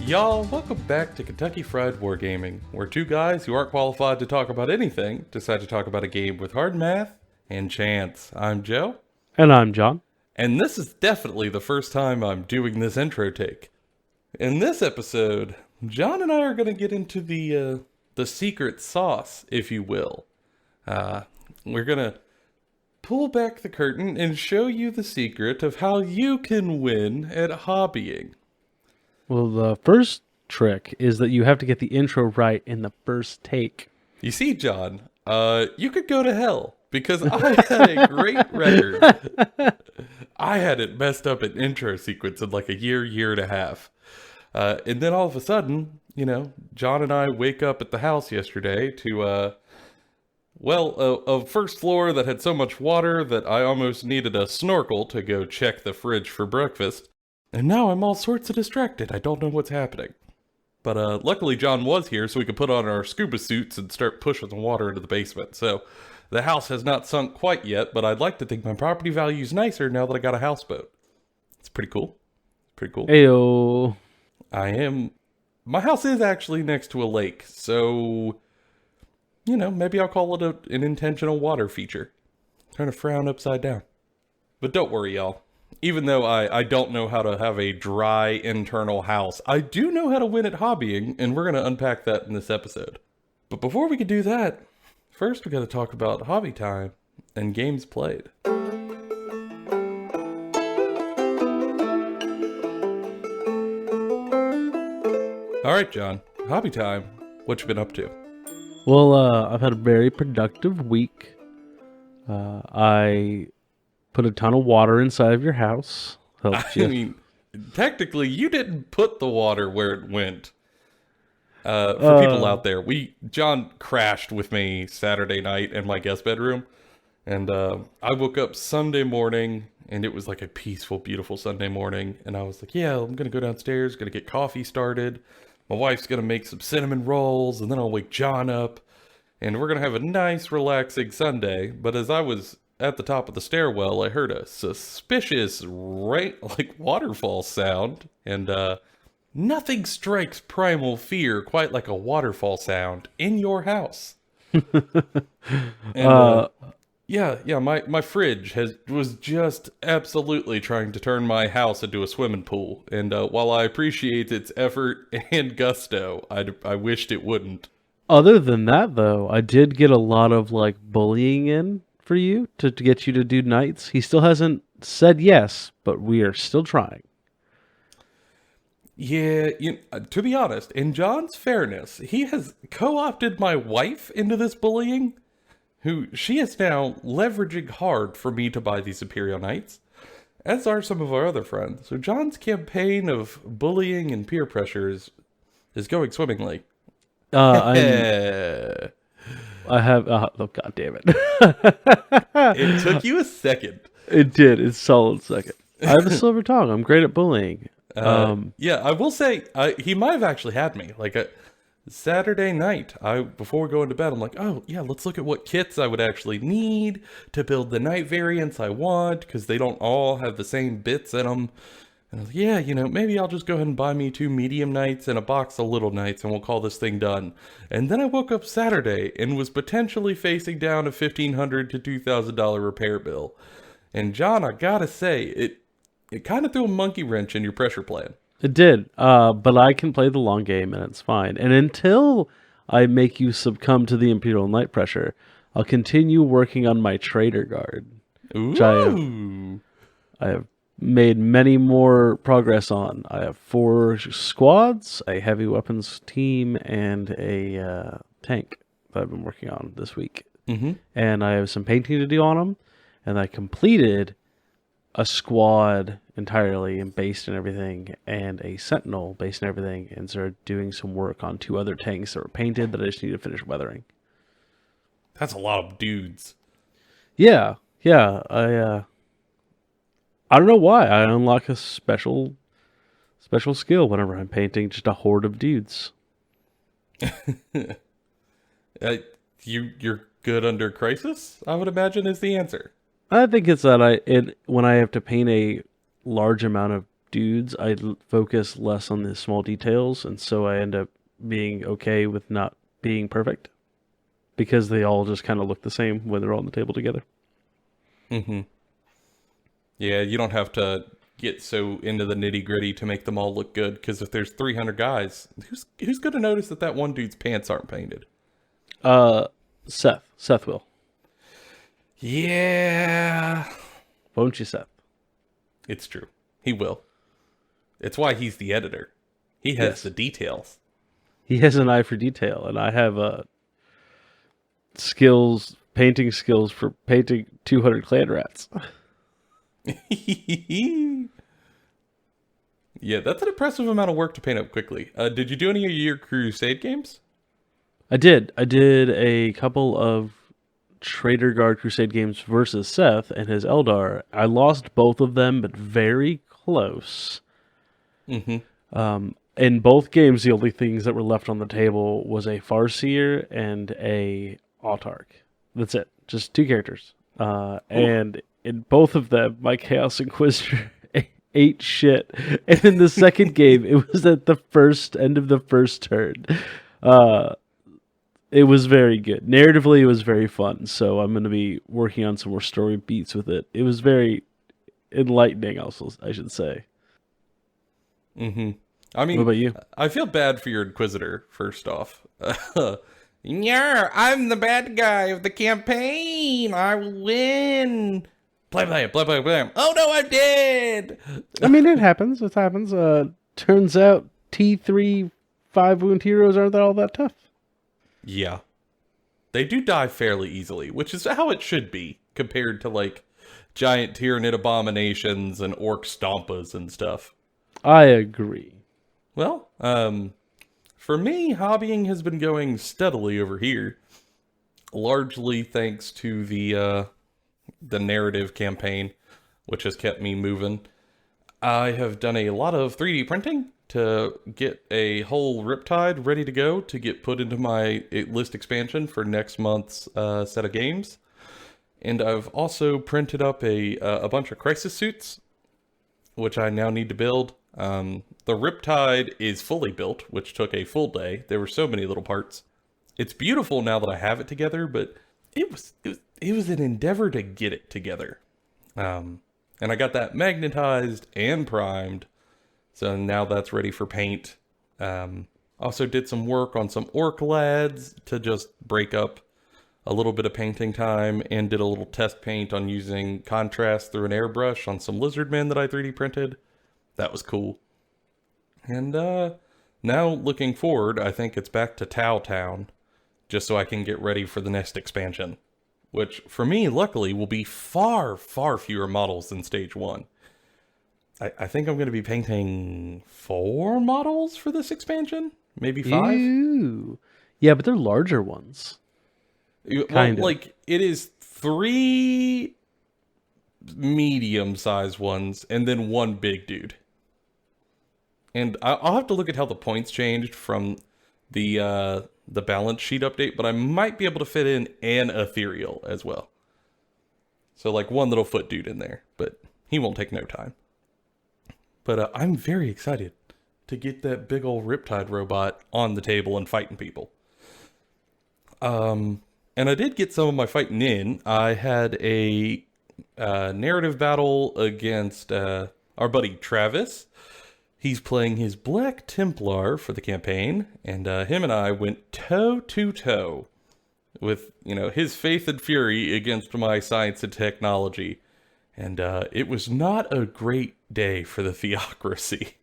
Y'all, welcome back to Kentucky Fried Wargaming, where two guys who aren't qualified to talk about anything decide to talk about a game with hard math and chance. I'm Joe. And I'm John. And this is definitely the first time I'm doing this intro take. In this episode, John and I are going to get into the secret sauce, if you will. We're going to pull back the curtain and show you the secret of how you can win at hobbying. Well, the first trick is that you have to get the intro right in the first take. You see, John, you could go to hell, because I had a great record. I had it messed up in intro sequence in like a year and a half. And then all of a sudden, John and I wake up at the house yesterday to, a first floor that had so much water that I almost needed a snorkel to go check the fridge for breakfast. And now I'm all sorts of distracted. I don't know what's happening. But luckily John was here so we could put on our scuba suits and start pushing the water into the basement. So the house has not sunk quite yet, but I'd like to think my property value's nicer now that I got a houseboat. It's pretty cool. Ayo. My house is actually next to a lake, so, maybe I'll call it an intentional water feature. Turn a frown upside down. But don't worry, y'all. Even though I don't know how to have a dry internal house, I do know how to win at hobbying, and we're going to unpack that in this episode. But before we can do that, first we got to talk about hobby time and games played. Alright, John, hobby time. What you been up to? Well, I've had a very productive week. I put a ton of water inside of your house. Helped you. I mean, technically, you didn't put the water where it went. For people out there, John crashed with me Saturday night in my guest bedroom. And I woke up Sunday morning, and it was like a peaceful, beautiful Sunday morning. And I was like, yeah, I'm going to go downstairs, going to get coffee started. My wife's going to make some cinnamon rolls, and then I'll wake John up. And we're going to have a nice, relaxing Sunday. But as I was at the top of the stairwell, I heard a suspicious waterfall sound, and nothing strikes primal fear quite like a waterfall sound in your house. And my fridge was just absolutely trying to turn my house into a swimming pool, and while I appreciate its effort and gusto, I wished it wouldn't. Other than that, though, I did get a lot of bullying in for you to get you to do nights. He still hasn't said yes, but we are still trying. Yeah, to be honest, in John's fairness, he has co-opted my wife into this bullying, she is now leveraging hard for me to buy these Imperial Nights, as are some of our other friends. So John's campaign of bullying and peer pressure is going swimmingly. I have, oh god damn it. It took you a second. It did, it's a solid second. I have a silver tongue, I'm great at bullying. Yeah, I will say, he might have actually had me. Saturday night, before we go into bed, I'm like, oh yeah, let's look at what kits I would actually need to build the night variants I want, because they don't all have the same bits in them. And I was like, yeah, maybe I'll just go ahead and buy me 2 medium nights and a box of little nights, and we'll call this thing done. And then I woke up Saturday and was potentially facing down a $1,500 to $2,000 repair bill. And John, I gotta say, it kind of threw a monkey wrench in your pressure plan. It did, but I can play the long game and it's fine. And until I make you succumb to the Imperial Night pressure, I'll continue working on my Trader Guard. Ooh. Which I have made many more progress on. I have 4 squads, a heavy weapons team, and a tank that I've been working on this week. Mm-hmm. And I have some painting to do on them. And I completed a squad entirely and based and everything, and a sentinel based and everything, and started doing some work on 2 other tanks that were painted that I just need to finish weathering. That's a lot of dudes. Yeah. I don't know why. I unlock a special skill whenever I'm painting just a horde of dudes. Uh, you're good under crisis, I would imagine, is the answer. I think it's that when I have to paint a large amount of dudes, focus less on the small details, and so I end up being okay with not being perfect because they all just kind of look the same when they're all on the table together. Mm-hmm. Yeah, you don't have to get so into the nitty gritty to make them all look good. Because if there's 300 guys, who's going to notice that one dude's pants aren't painted? Seth will. Yeah, Won't you, Seth? it's true. He will. It's why he's the editor. He has the details. He has an eye for detail, and I have painting skills for painting 200 clan rats. Yeah, that's an impressive amount of work to paint up quickly. Did you do any of your Crusade games? I did. I did a couple of Trader Guard Crusade games versus Seth and his Eldar. I lost both of them, but very close. Mm-hmm. In both games, the only things that were left on the table was a Farseer and a Autarch. That's it. Just two characters. And in both of them, my Chaos Inquisitor ate shit. And in the second game, it was at the end of the first turn. It was very good. Narratively, it was very fun. So I'm going to be working on some more story beats with it. It was very enlightening, also, I should say. Mm-hmm. I mean, what about you? I feel bad for your Inquisitor, first off. Yeah, I'm the bad guy of the campaign. I will win. Blam, blam, blam, blam, blam. Oh no, I'm dead. I mean, it happens. It happens. Turns out T3 5-wound heroes aren't all that tough. Yeah. They do die fairly easily, which is how it should be, compared to, like, giant Tyranid abominations and orc stompas and stuff. I agree. Well, for me, hobbying has been going steadily over here, largely thanks to the narrative campaign, which has kept me moving. I have done a lot of 3D printing to get a whole Riptide ready to go to get put into my list expansion for next month's set of games. And I've also printed up a bunch of Crisis suits, which I now need to build. The Riptide is fully built, which took a full day. There were so many little parts. It's beautiful now that I have it together, but it was an endeavor to get it together. And I got that magnetized and primed, so now that's ready for paint. Also did some work on some orc lads to just break up a little bit of painting time, and did a little test paint on using contrast through an airbrush on some lizard men that I 3D printed. That was cool. And now looking forward, I think it's back to Tau Town, just so I can get ready for the next expansion, which for me, luckily, will be far, far fewer models than Stage 1. I think I'm going to be painting 4 models for this expansion, maybe 5. Ew. Yeah, but they're larger ones. Well, like, it is 3 medium-sized ones, and then 1 big dude. And I'll have to look at how the points changed from the balance sheet update, but I might be able to fit in an ethereal as well. So, like, 1 little foot dude in there, but he won't take no time. But I'm very excited to get that big old Riptide robot on the table and fighting people. And I did get some of my fighting in. I had a narrative battle against our buddy Travis. He's playing his Black Templar for the campaign, and him and I went toe-to-toe with, his faith and fury against my science and technology. And it was not a great day for the theocracy.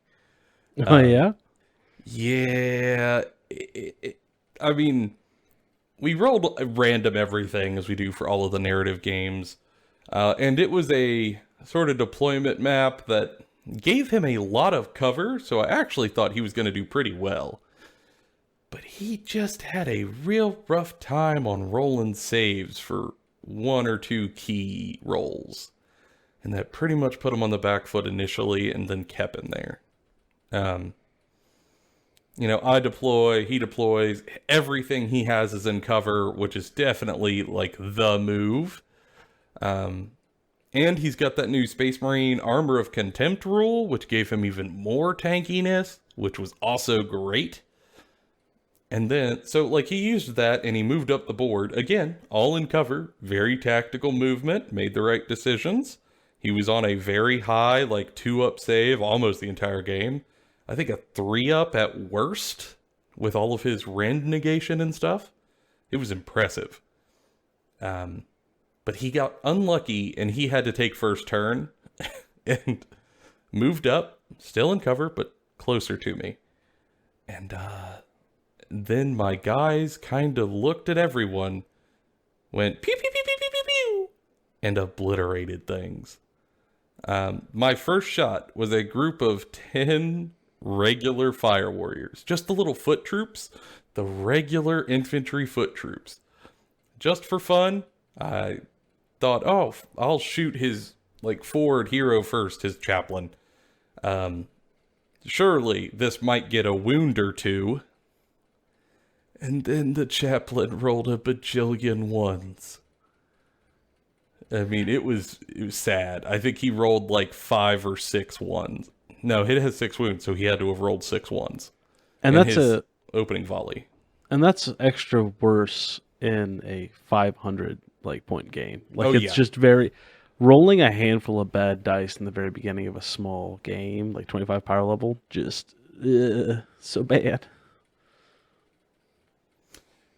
Oh, yeah? Yeah. I mean, we rolled random everything as we do for all of the narrative games. And it was a sort of deployment map that gave him a lot of cover, so I actually thought he was going to do pretty well. But he just had a real rough time on rolling saves for 1 or 2 key rolls. And that pretty much put him on the back foot initially and then kept him there. I deploy, he deploys, everything he has is in cover, which is definitely like the move. And he's got that new Space Marine Armor of Contempt rule, which gave him even more tankiness, which was also great. And then, so like he used that and he moved up the board, again, all in cover, very tactical movement, made the right decisions. He was on a very high, like 2-up save almost the entire game. I think a 3-up at worst with all of his rend negation and stuff. It was impressive. But he got unlucky and he had to take first turn and moved up, still in cover, but closer to me. And then my guys kind of looked at everyone, went pew, pew, pew, pew, pew, pew, pew, and obliterated things. My first shot was a group of 10 regular fire warriors, just the little foot troops, the regular infantry foot troops. Just for fun, I thought, oh, I'll shoot his like forward hero first, his chaplain. Surely this might get a wound or two. And then the chaplain rolled a bajillion ones. I mean, it was sad. I think he rolled like 5 or 6 ones. No, it has 6 wounds, so he had to have rolled 6 ones. And that's a opening volley. And that's extra worse in a 500 like point game. Like it's just very rolling a handful of bad dice in the very beginning of a small game, like 25 power level, just so bad.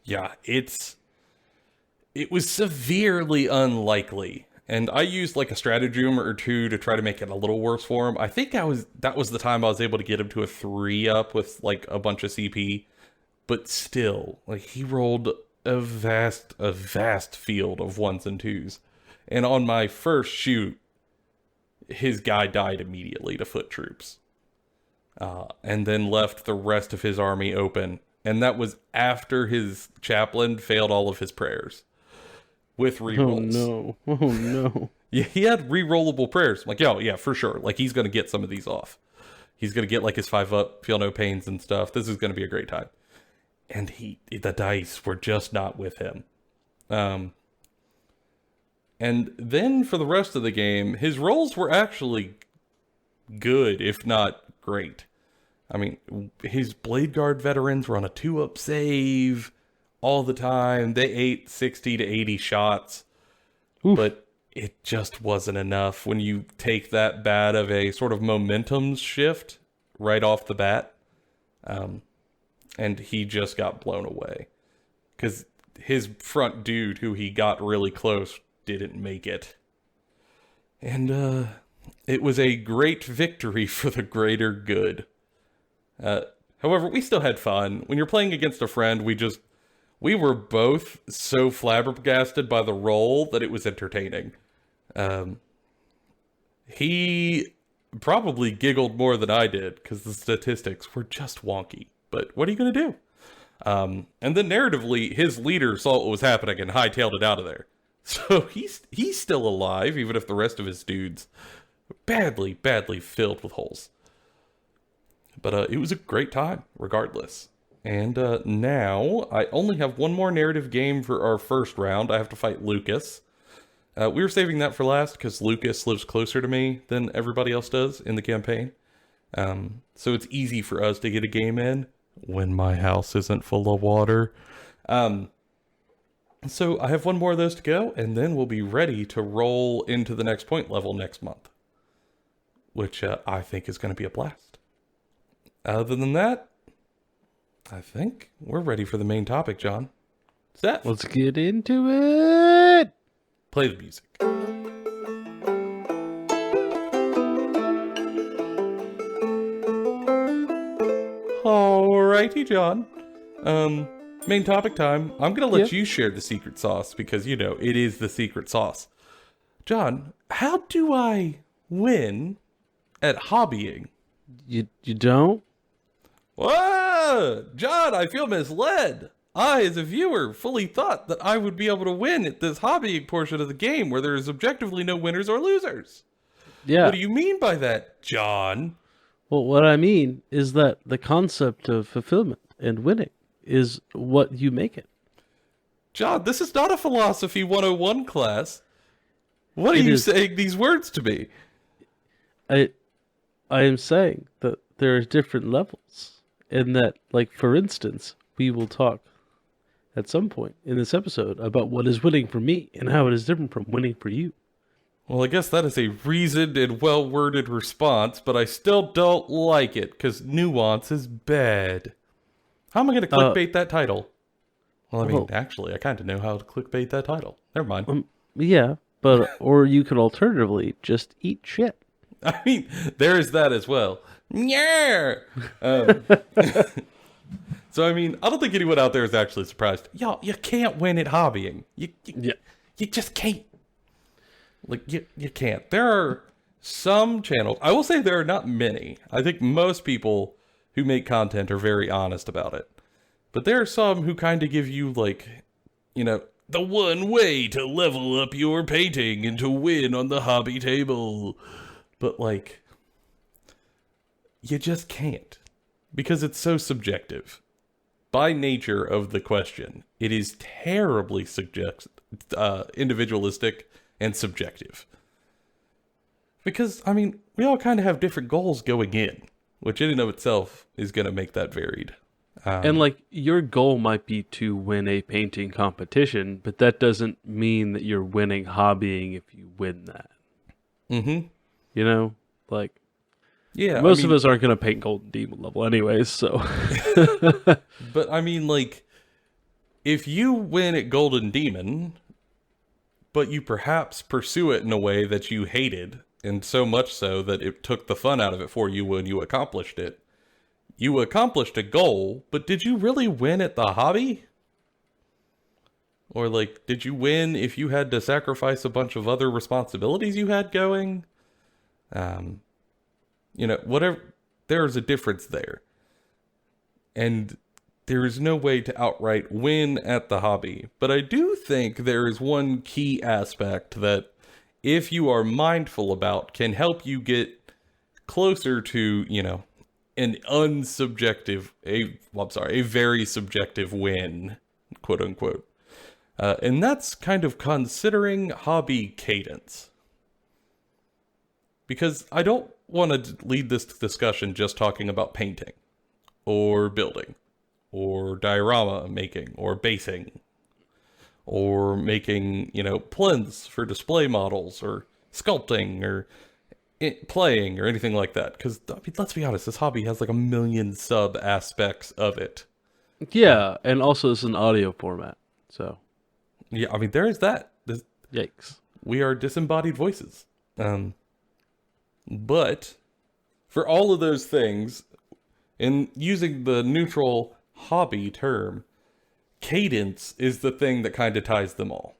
Yeah, it was severely unlikely. And I used like a stratagem or two to try to make it a little worse for him. I think that was the time I was able to get him to a 3-up with like a bunch of CP. But still, like he rolled a vast field of 1s and 2s. And on my first shoot, his guy died immediately to foot troops. And then left the rest of his army open. And that was after his chaplain failed all of his prayers. With rerolls. Oh no. Yeah, he had rerollable prayers. I'm like, yeah, for sure. Like, he's going to get some of these off. He's going to get, like, his 5-up, feel no pains and stuff. This is going to be a great time. And the dice were just not with him. And then for the rest of the game, his rolls were actually good, if not great. I mean, his Blade Guard veterans were on a 2-up save all the time. They ate 60 to 80 shots. Oof. But it just wasn't enough when you take that bad of a sort of momentum shift right off the bat. And he just got blown away. Because his front dude, who he got really close, didn't make it. And it was a great victory for the greater good. However, we still had fun. When you're playing against a friend, we were both so flabbergasted by the roll that it was entertaining. He probably giggled more than I did because the statistics were just wonky. But what are you going to do? And then narratively, his leader saw what was happening and hightailed it out of there. So he's still alive, even if the rest of his dudes are badly filled with holes. But it was a great time, regardless. And now, I only have one more narrative game for our first round. I have to fight Lucas. We were saving that for last, because Lucas lives closer to me than everybody else does in the campaign. So it's easy for us to get a game in when my house isn't full of water. So I have one more of those to go, and then we'll be ready to roll into the next point level next month. Which I think is going to be a blast. Other than that, I think we're ready for the main topic, John. Seth, let's get into it. Play the music. Alrighty, John. Main topic time. I'm going to let you share the secret sauce because, it is the secret sauce. John, how do I win at hobbying? You don't? Whoa! John, I feel misled. I, as a viewer, fully thought that I would be able to win at this hobbying portion of the game where there is objectively no winners or losers. Yeah. What do you mean by that, John? Well, what I mean is that the concept of fulfillment and winning is what you make it. John, this is not a Philosophy 101 class. What are It you is. saying these words to me? I I am saying that there are different levels, and that, like, for instance, we will talk at some point in this episode about what is winning for me and how it is different from winning for you. Well, I guess that is a reasoned and well-worded response, but I still don't like it, because nuance is bad. How am I going to clickbait that title? Well, I mean, well- actually, I kind of know how to clickbait that title. Never mind. Yeah, but or you could alternatively just eat shit. I mean, there is that as well. Yeah. So, I mean, I don't think anyone out there is actually surprised. Y'all, you can't win at hobbying. You just can't. Like, you can't. There are some channels. I will say there are not many. I think most people who make content are very honest about it. But there are some who kind of give you, like, you know, the one way to level up your painting and to win on the hobby table. But, like, you just can't. Because it's so subjective. By nature of the question, it is terribly individualistic and subjective. Because, I mean, we all kind of have different goals going in, which in and of itself is going to make that varied. And, like, your goal might be to win a painting competition, but that doesn't mean that you're winning hobbying if you win that. Mm-hmm. You know? Like, Yeah, most of us aren't going to paint Golden Demon level anyways, so. But, I mean, like, if you win at Golden Demon, but you perhaps pursue it in a way that you hated, and so much so that it took the fun out of it for you when you accomplished it, you accomplished a goal, but did you really win at the hobby? Or, like, did you win if you had to sacrifice a bunch of other responsibilities you had going? You know, whatever, there's a difference there. And there is no way to outright win at the hobby. But I do think there is one key aspect that, if you are mindful about, can help you get closer to, you know, an a very subjective win, quote unquote. And that's kind of considering hobby cadence. Because I don't want to lead this discussion just talking about painting, or building, or diorama making, or basing, or making, you know, plinths for display models, or sculpting, or playing, or anything like that. Because, I mean, let's be honest, this hobby has like a million sub-aspects of it. Yeah, and also it's an audio format, so. Yeah, I mean, there is that. Yikes. We are disembodied voices. But for all of those things, in using the neutral hobby term, cadence is the thing that kind of ties them all.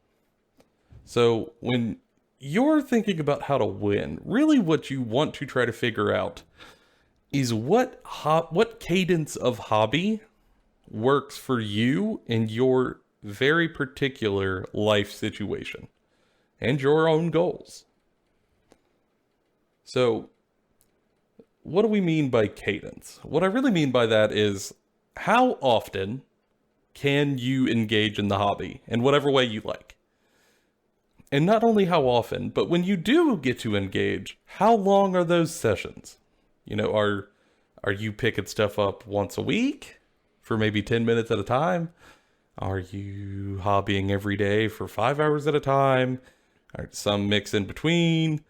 So when you're thinking about how to win, really what you want to try to figure out is what cadence of hobby works for you in your very particular life situation and your own goals. So, what do we mean by cadence? What I really mean by that is, how often can you engage in the hobby in whatever way you like? And not only how often, but when you do get to engage, how long are those sessions? You know, are you picking stuff up once a week for maybe 10 minutes at a time? Are you hobbying every day for 5 hours at a time? Or some mix in between?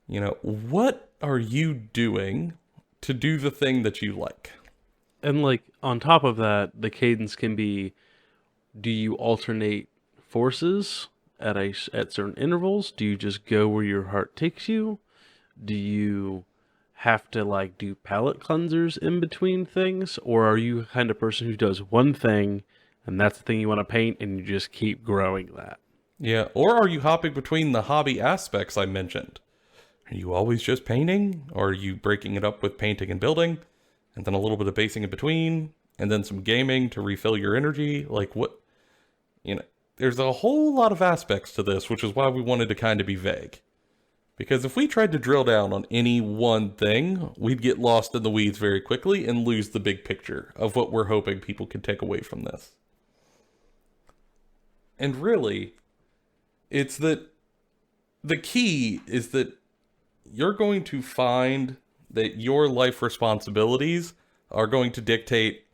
You know, what are you doing to do the thing that you like? And, like, on top of that, the cadence can be, do you alternate forces at certain intervals? Do you just go where your heart takes you? Do you have to, like, do palette cleansers in between things? Or are you the kind of person who does one thing and that's the thing you want to paint and you just keep growing that? Yeah, or are you hopping between the hobby aspects I mentioned? Are you always just painting? Or are you breaking it up with painting and building? And then a little bit of basing in between? And then some gaming to refill your energy? Like, what? You know, there's a whole lot of aspects to this, which is why we wanted to kind of be vague. Because if we tried to drill down on any one thing, we'd get lost in the weeds very quickly and lose the big picture of what we're hoping people can take away from this. And really, it's that the key is that you're going to find that your life responsibilities are going to dictate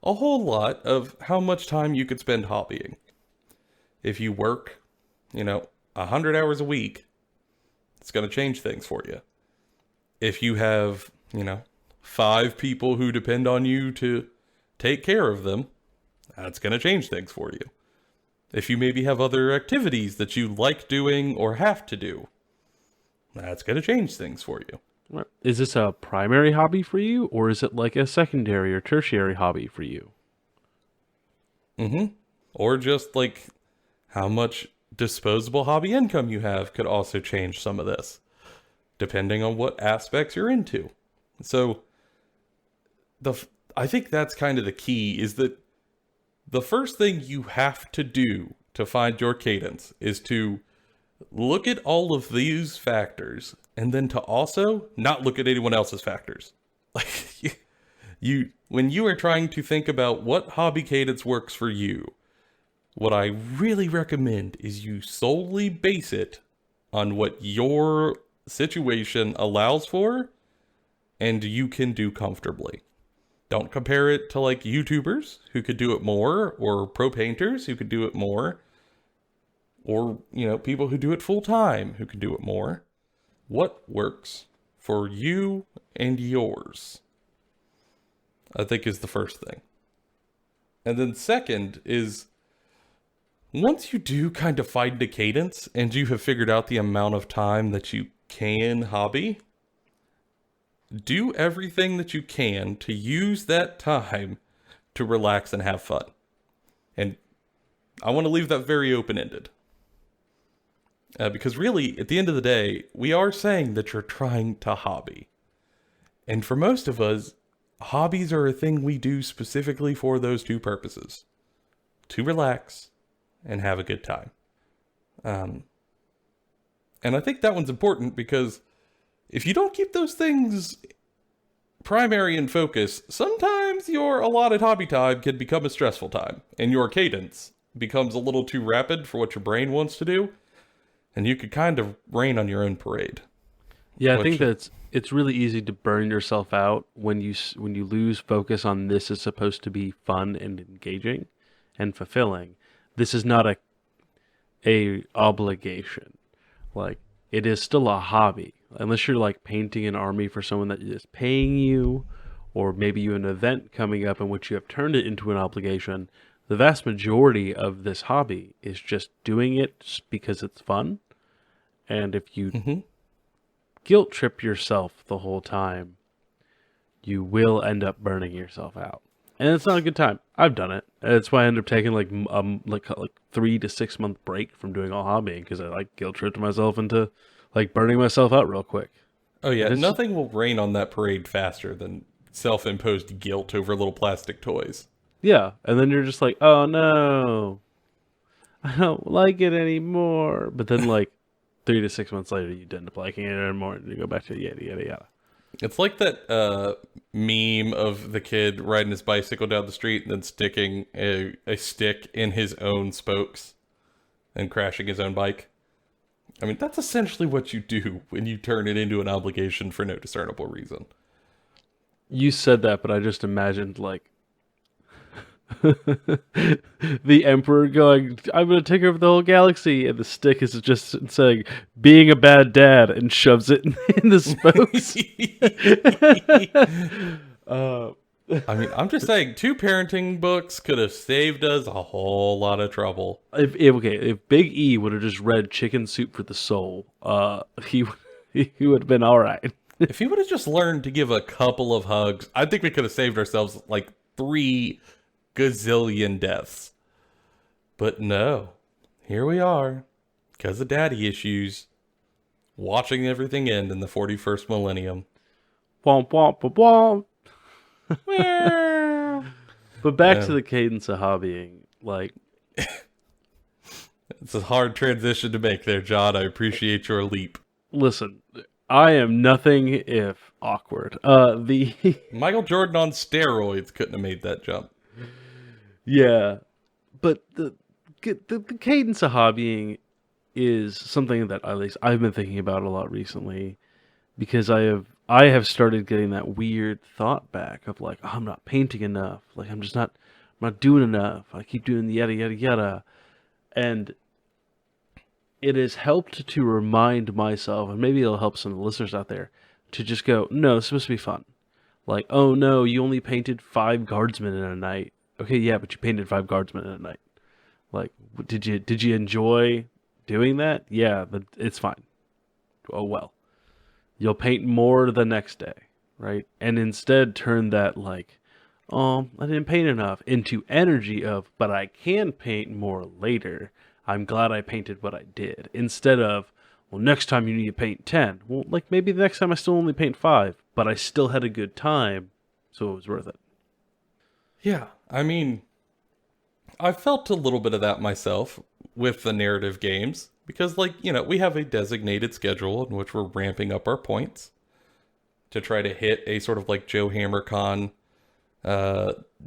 a whole lot of how much time you could spend hobbying. If you work, 100 hours a week, it's going to change things for you. If you have, 5 people who depend on you to take care of them, that's going to change things for you. If you maybe have other activities that you like doing or have to do, that's going to change things for you. Is this a primary hobby for you, or is it like a secondary or tertiary hobby for you? Or just like how much disposable hobby income you have could also change some of this, depending on what aspects you're into. So I think that's kind of the key, is that the first thing you have to do to find your cadence is to look at all of these factors, and then to also not look at anyone else's factors. Like when you are trying to think about what hobby cadence works for you, what I really recommend is you solely base it on what your situation allows for and you can do comfortably. Don't compare it to like YouTubers who could do it more, or pro painters who could do it more, or, people who do it full time who can do it more. What works for you and yours, I think, is the first thing. And then second is, once you do kind of find a cadence and you have figured out the amount of time that you can hobby, do everything that you can to use that time to relax and have fun. And I want to leave that very open-ended. Because really, at the end of the day, we are saying that you're trying to hobby. And for most of us, hobbies are a thing we do specifically for those two purposes. To relax and have a good time. And I think that one's important, because if you don't keep those things primary in focus, sometimes your allotted hobby time can become a stressful time, and your cadence becomes a little too rapid for what your brain wants to do, and you could kind of rain on your own parade. Yeah, I think it's really easy to burn yourself out when you lose focus on this is supposed to be fun and engaging and fulfilling. This is not a obligation. Like, it is still a hobby. Unless you're like painting an army for someone that is paying you, or maybe you have an event coming up in which you have turned it into an obligation. The vast majority of this hobby is just doing it just because it's fun. And if you guilt trip yourself the whole time, you will end up burning yourself out. And it's not a good time. I've done it. That's why I ended up taking like 3 to 6 month break from doing all hobbying, because I like guilt tripped myself into like burning myself out real quick. Oh yeah, nothing will rain on that parade faster than self-imposed guilt over little plastic toys. Yeah, and then you're just like, oh no, I don't like it anymore. But then like 3 to 6 months later, you end up liking it anymore, and you go back to yada yada yada. It's like that meme of the kid riding his bicycle down the street and then sticking a stick in his own spokes and crashing his own bike. I mean, that's essentially what you do when you turn it into an obligation for no discernible reason. You said that, but I just imagined like the Emperor going, I'm going to take over the whole galaxy, and the stick is just saying, being a bad dad, and shoves it in the spokes. I mean, I'm just saying, 2 parenting books could have saved us a whole lot of trouble. If Big E would have just read Chicken Soup for the Soul, he would have been all right. If he would have just learned to give a couple of hugs, I think we could have saved ourselves like 3 gazillion deaths. But no, here we are, because of daddy issues, watching everything end in the 41st millennium. Womp womp womp womp. But back to the cadence of hobbying, like it's a hard transition to make there, John. I appreciate your leap. Listen, I am nothing if awkward. The Michael Jordan on steroids couldn't have made that jump. yeah, but the cadence of hobbying is something that at least I've been thinking about a lot recently because I have started getting that weird thought back of like, oh, I'm not painting enough. Like I'm not doing enough. I keep doing the yada yada yada. And it has helped to remind myself, and maybe it'll help some of the listeners out there, to just go, no, it's supposed to be fun. Like, oh no, you only painted 5 guardsmen in a night. Okay, yeah, but you painted 5 guardsmen in a night. Like, did you enjoy doing that? Yeah, but it's fine. Oh well. You'll paint more the next day, right? And instead turn that like, oh, I didn't paint enough into energy of, but I can paint more later. I'm glad I painted what I did. Instead of, well, next time you need to paint 10. Well, like maybe the next time I still only paint 5, but I still had a good time, so it was worth it. Yeah, I mean, I felt a little bit of that myself with the narrative games because, like, we have a designated schedule in which we're ramping up our points to try to hit a sort of like Joe HammerCon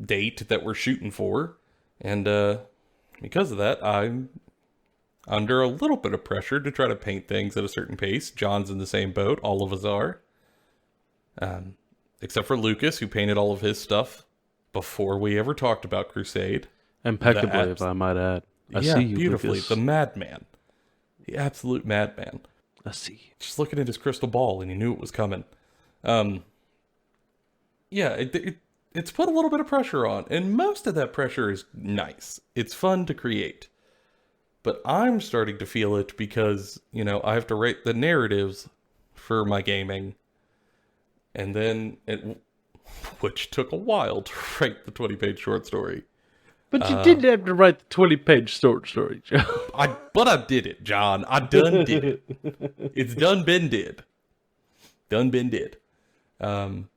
date that we're shooting for. And because of that, I'm under a little bit of pressure to try to paint things at a certain pace. John's in the same boat. All of us are. Except for Lucas, who painted all of his stuff before we ever talked about Crusade. Impeccably, if I might add. I Yeah, see you, beautifully. Lucas. The madman. The absolute madman. I see you. Just looking at his crystal ball and he knew it was coming. Yeah, it's put a little bit of pressure on. And most of that pressure is nice. It's fun to create. But I'm starting to feel it because, I have to write the narratives for my gaming. And then, which took a while to write the 20-page short story. But you didn't have to write the 20-page short story, Joe. But I did it, John. I done did it. It's done been did. Done been did. And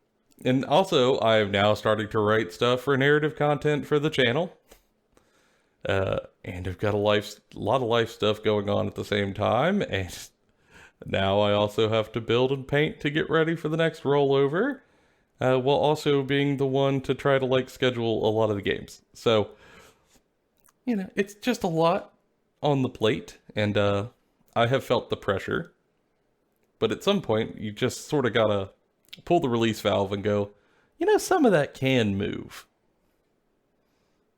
also, I am now starting to write stuff for narrative content for the channel. And I've got a lot of life stuff going on at the same time. And now I also have to build and paint to get ready for the next rollover. While also being the one to try to schedule a lot of the games. So, it's just a lot on the plate, and I have felt the pressure. But at some point, you just sort of gotta pull the release valve and go, some of that can move.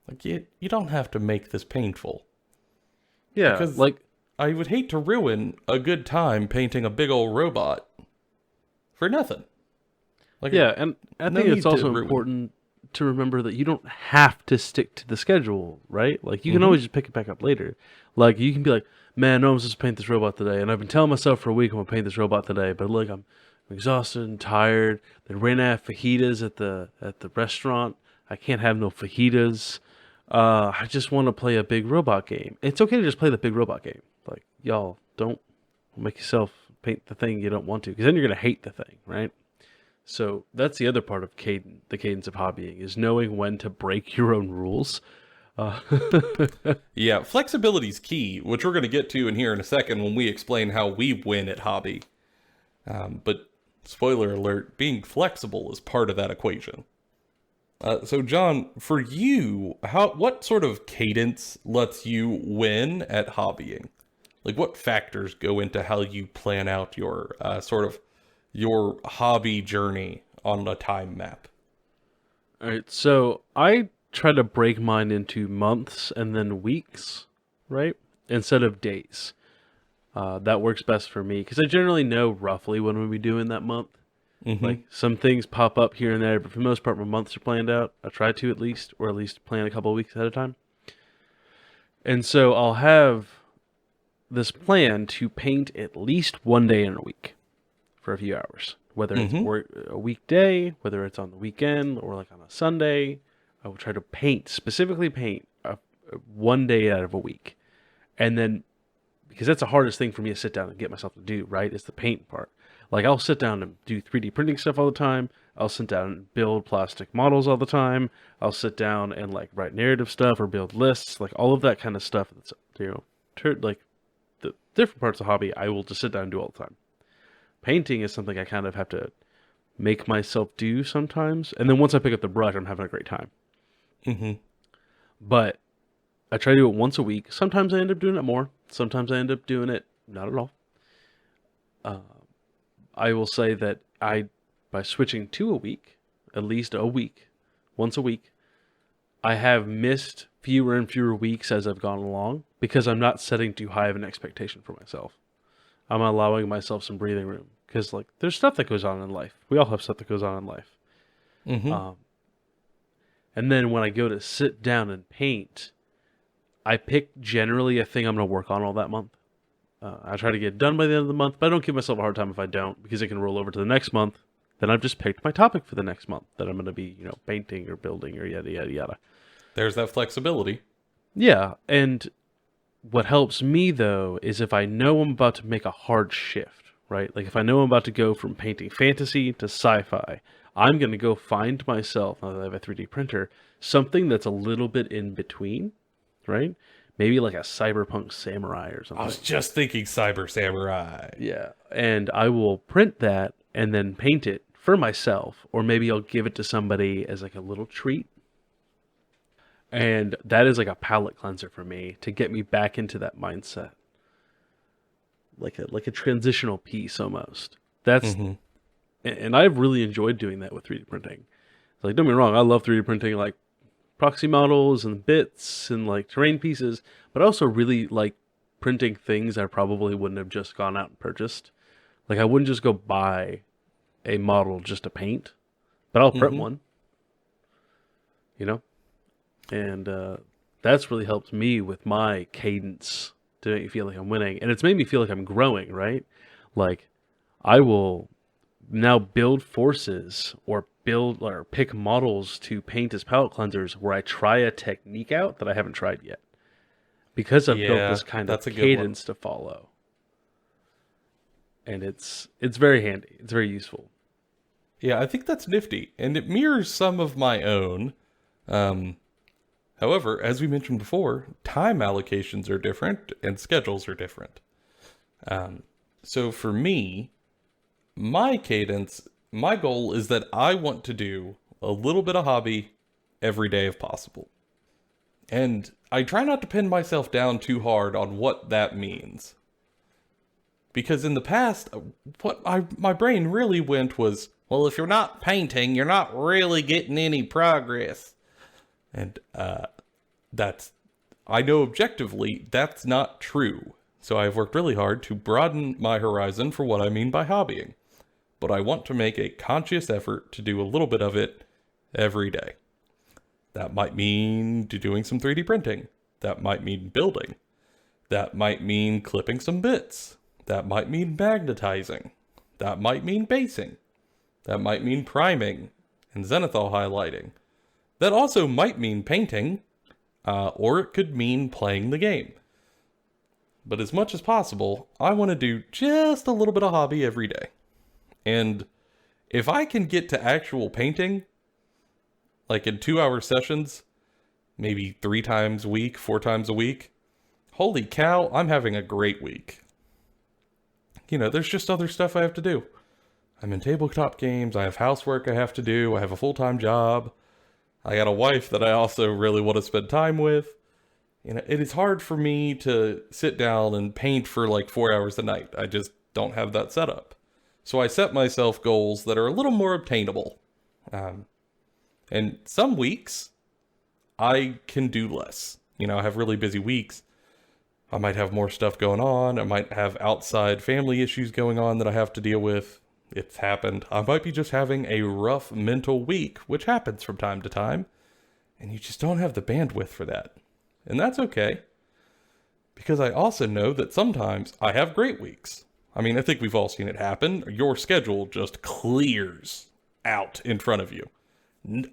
Like, you don't have to make this painful. Yeah, because, I would hate to ruin a good time painting a big old robot for nothing. Yeah, and I think it's also important to remember that you don't have to stick to the schedule, right? Like, you can always just pick it back up later. Like, you can be like, man, no, I'm supposed to paint this robot today, and I've been telling myself for a week I'm going to paint this robot today, but look, I'm exhausted and tired. They ran out of fajitas at the restaurant. I can't have no fajitas. I just want to play a big robot game. It's okay to just play the big robot game. Like, y'all, don't make yourself paint the thing you don't want to, because then you're going to hate the thing, right? So that's the other part of the cadence of hobbying, is knowing when to break your own rules. Yeah, flexibility is key, which we're going to get to in here in a second when we explain how we win at hobby. But spoiler alert, being flexible is part of that equation. So John, for you, what sort of cadence lets you win at hobbying? Like, what factors go into how you plan out your your hobby journey on a time map? All right, so I try to break mine into months and then weeks, right? Instead of days. That works best for me because I generally know roughly when we'll be doing that month. Mm-hmm. Like, some things pop up here and there, but for the most part, my months are planned out. I try to at least plan a couple of weeks ahead of time. And so I'll have this plan to paint at least one day in a week for a few hours. Whether it's a weekday, whether it's on the weekend, or like on a Sunday, I will try to specifically paint one day out of a week. And then, because that's the hardest thing for me to sit down and get myself to do, right? It's the paint part. Like, I'll sit down and do 3D printing stuff all the time. I'll sit down and build plastic models all the time. I'll sit down and write narrative stuff or build lists, all of that kind of stuff. That's, like, the different parts of the hobby, I will just sit down and do all the time. Painting is something I kind of have to make myself do sometimes. And then once I pick up the brush, I'm having a great time. Mm-hmm. But I try to do it once a week. Sometimes I end up doing it more. Sometimes I end up doing it not at all. I will say that by switching to a week, at least a week, once a week, I have missed fewer and fewer weeks as I've gone along because I'm not setting too high of an expectation for myself. I'm allowing myself some breathing room because, like, there's stuff that goes on in life. We all have stuff that goes on in life. Mm-hmm. And then when I go to sit down and paint, I pick generally a thing I'm going to work on all that month. I try to get it done by the end of the month, but I don't give myself a hard time if I don't, because it can roll over to the next month. Then I've just picked my topic for the next month that I'm going to be, painting or building or yada, yada, yada. There's that flexibility. Yeah, and what helps me, though, is if I know I'm about to make a hard shift, right? Like, if I know I'm about to go from painting fantasy to sci-fi, I'm going to go find myself, now that I have a 3D printer, something that's a little bit in between, right? Maybe like a cyberpunk samurai or something. I was just thinking Cyber Samurai. Yeah, and I will print that and then paint it for myself, or maybe I'll give it to somebody as like a little treat. And that is like a palate cleanser for me to get me back into that mindset. Like a transitional piece almost. That's and I've really enjoyed doing that with 3D printing. Like, don't get me wrong, I love 3D printing like proxy models and bits and like terrain pieces, but I also really like printing things I probably wouldn't have just gone out and purchased. Like, I wouldn't just go buy a model just to paint, but I'll print one. And that's really helped me with my cadence to make me feel like I'm winning. And it's made me feel like I'm growing, right? Like, I will now build forces or pick models to paint as palette cleansers where I try a technique out that I haven't tried yet. Because I've built this kind of cadence to follow. And it's very handy. It's very useful. Yeah, I think that's nifty. And it mirrors some of my own. However, as we mentioned before, time allocations are different and schedules are different. So for me, my cadence, my goal is that I want to do a little bit of hobby every day if possible. And I try not to pin myself down too hard on what that means. Because in the past, what my brain really went was, well, if you're not painting, you're not really getting any progress. And I know objectively that's not true. So I've worked really hard to broaden my horizon for what I mean by hobbying. But I want to make a conscious effort to do a little bit of it every day. That might mean doing some 3D printing. That might mean building. That might mean clipping some bits. That might mean magnetizing. That might mean basing. That might mean priming and zenithal highlighting. That also might mean painting, or it could mean playing the game. But as much as possible, I want to do just a little bit of hobby every day. And if I can get to actual painting, like in 2-hour sessions, maybe 3 times a week, 4 times a week, holy cow, I'm having a great week. There's just other stuff I have to do. I'm in tabletop games, I have housework I have to do, I have a full-time job. I got a wife that I also really want to spend time with. It is hard for me to sit down and paint for like 4 hours a night. I just don't have that set up. So I set myself goals that are a little more obtainable. And some weeks, I can do less. I have really busy weeks. I might have more stuff going on. I might have outside family issues going on that I have to deal with. It's happened. I might be just having a rough mental week, which happens from time to time. And you just don't have the bandwidth for that. And that's okay. Because I also know that sometimes I have great weeks. I mean, I think we've all seen it happen. Your schedule just clears out in front of you.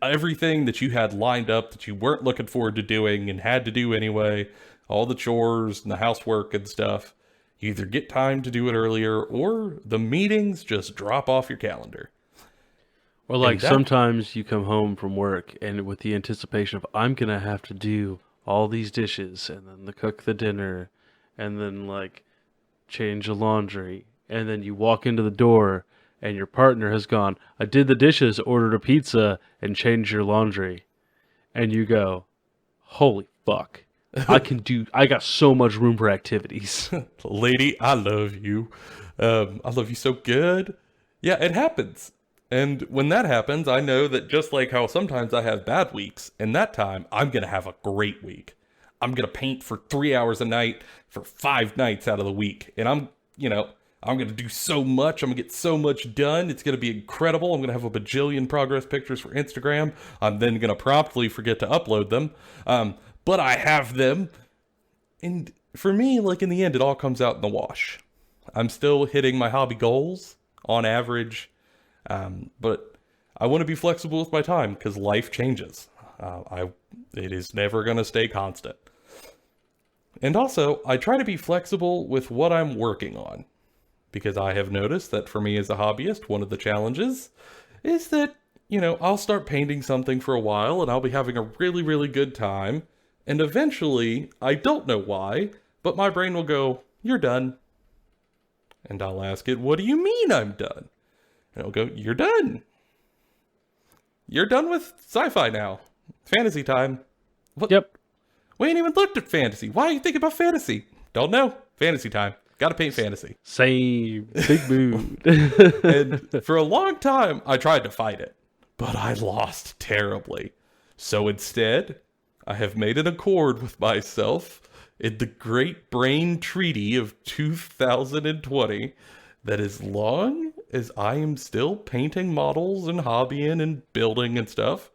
Everything that you had lined up that you weren't looking forward to doing and had to do anyway, all the chores and the housework and stuff, you either get time to do it earlier or the meetings just drop off your calendar. Or like sometimes you come home from work and with the anticipation of, I'm going to have to do all these dishes and then cook the dinner and then like change the laundry. and then you walk into the door and your partner has gone, I did the dishes, ordered a pizza, and changed your laundry. And you go, holy fuck. I got so much room for activities. Lady, I love you. I love you so good. Yeah, it happens. And when that happens, I know that just like how sometimes I have bad weeks, in that time, I'm going to have a great week. I'm going to paint for 3 hours a night for 5 nights out of the week. And I'm going to do so much. I'm going to get so much done. It's going to be incredible. I'm going to have a bajillion progress pictures for Instagram. I'm then going to promptly forget to upload them. But I have them. And for me, like in the end, it all comes out in the wash. I'm still hitting my hobby goals on average. But I want to be flexible with my time because life changes. It is never going to stay constant. And also, I try to be flexible with what I'm working on. Because I have noticed that for me as a hobbyist, one of the challenges is that, I'll start painting something for a while and I'll be having a really, really good time. And eventually, I don't know why, but my brain will go, you're done. And I'll ask it, what do you mean I'm done? And it'll go, you're done. You're done with sci-fi now. Fantasy time. What? Yep. We ain't even looked at fantasy. Why are you thinking about fantasy? Don't know. Fantasy time. Gotta paint fantasy. Same. Big mood. And for a long time, I tried to fight it, but I lost terribly. So instead, I have made an accord with myself in the Great Brain Treaty of 2020 that as long as I am still painting models and hobbying and building and stuff,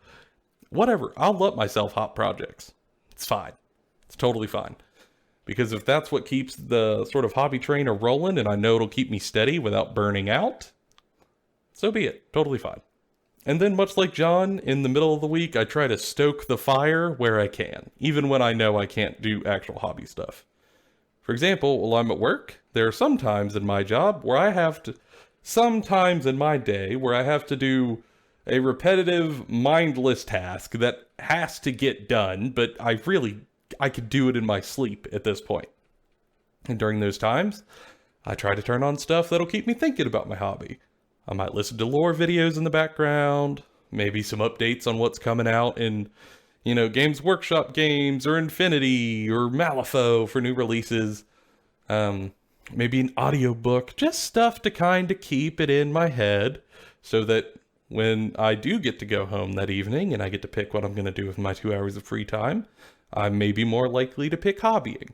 whatever, I'll let myself hop projects. It's fine. It's totally fine. Because if that's what keeps the sort of hobby trainer rolling and I know it'll keep me steady without burning out, so be it. Totally fine. And then much like John, in the middle of the week, I try to stoke the fire where I can, even when I know I can't do actual hobby stuff. For example, while I'm at work, there are some times in my job where I have to, sometimes in my day where I have to do a repetitive, mindless task that has to get done, but I could do it in my sleep at this point. And during those times, I try to turn on stuff that'll keep me thinking about my hobby. I might listen to lore videos in the background, maybe some updates on what's coming out in, Games Workshop games, or Infinity, or Malifaux for new releases. Maybe an audiobook, just stuff to kind of keep it in my head, so that when I do get to go home that evening, and I get to pick what I'm going to do with my 2 hours of free time, I may be more likely to pick hobbying,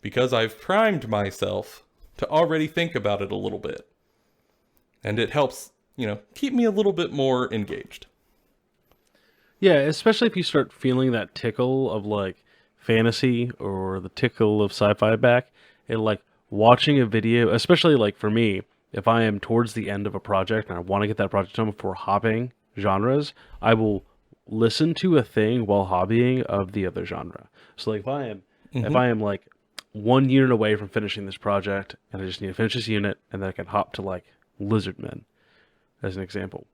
because I've primed myself to already think about it a little bit. And it helps, keep me a little bit more engaged. Yeah, especially if you start feeling that tickle of like fantasy or the tickle of sci-fi back, and like watching a video, especially like for me, if I am towards the end of a project and I want to get that project done before hopping genres, I will listen to a thing while hobbying of the other genre. So like if I am like 1 unit away from finishing this project and I just need to finish this unit, and then I can hop to like Lizardmen as an example,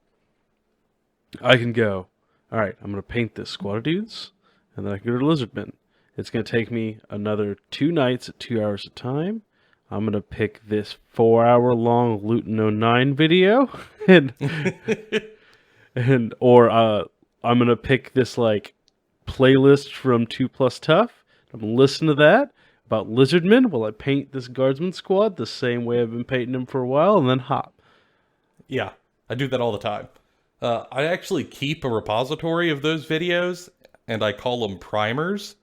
I can go, all right, I'm going to paint this squad of dudes, and then I can go to Lizardmen. It's going to take me another 2 nights at 2 hours a time. I'm going to pick this 4-hour-long Luton 09 video, or I'm going to pick this like playlist from 2 Plus Tough. I'm going to listen to that about Lizardmen while I paint this Guardsman squad the same way I've been painting them for a while, and then hop. Yeah, I do that all the time. I actually keep a repository of those videos, and I call them primers.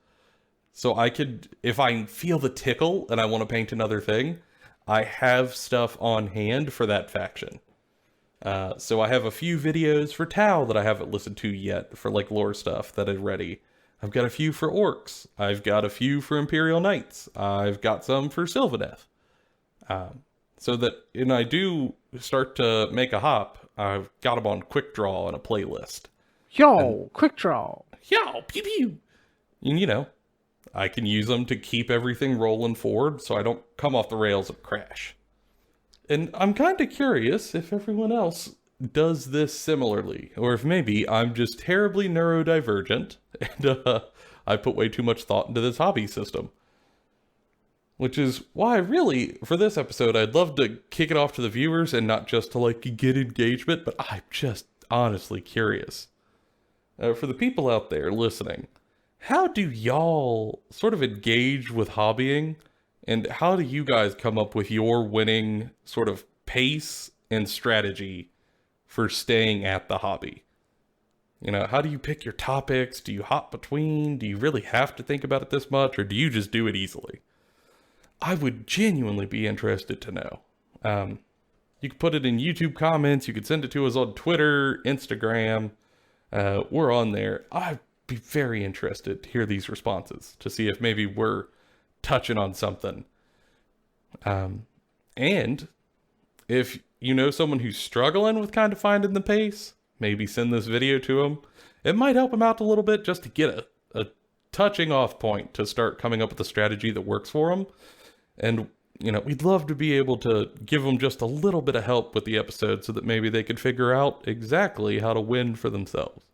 So I could, if I feel the tickle and I want to paint another thing, I have stuff on hand for that faction. So I have a few videos for Tau that I haven't listened to yet for like lore stuff that are ready. I've got a few for Orcs. I've got a few for Imperial Knights. I've got some for Sylvaneth. So that when I do start to make a hop, I've got them on quick draw in a playlist. Quick draw. Yo, pew pew. And I can use them to keep everything rolling forward so I don't come off the rails and crash. And I'm kind of curious if everyone else does this similarly, or if maybe I'm just terribly neurodivergent and I put way too much thought into this hobby system. Which is why, really, for this episode, I'd love to kick it off to the viewers and not just to, like, get engagement, but I'm just honestly curious. For the people out there listening, how do y'all sort of engage with hobbying? And how do you guys come up with your winning sort of pace and strategy for staying at the hobby? You know, how do you pick your topics? Do you hop between? Do you really have to think about it this much? Or do you just do it easily? I would genuinely be interested to know. You could put it in YouTube comments. You could send it to us on Twitter, Instagram. We're on there. I'd be very interested to hear these responses to see if maybe we're touching on something. And if you know someone who's struggling with kind of finding the pace, maybe send this video to them. It might help them out a little bit just to get a touching off point to start coming up with a strategy that works for them. And, you know, we'd love to be able to give them just a little bit of help with the episode so that maybe they could figure out exactly how to win for themselves.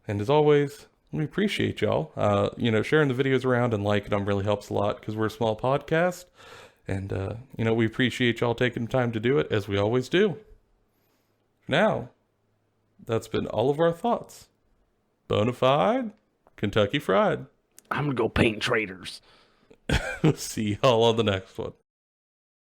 And as always, we appreciate y'all. You know, sharing the videos around and liking them really helps a lot because we're a small podcast. And, you know, we appreciate y'all taking the time to do it as we always do. Now, that's been all of our thoughts. Bonafide, Kentucky Fried. I'm going to go paint traders. See y'all on the next one.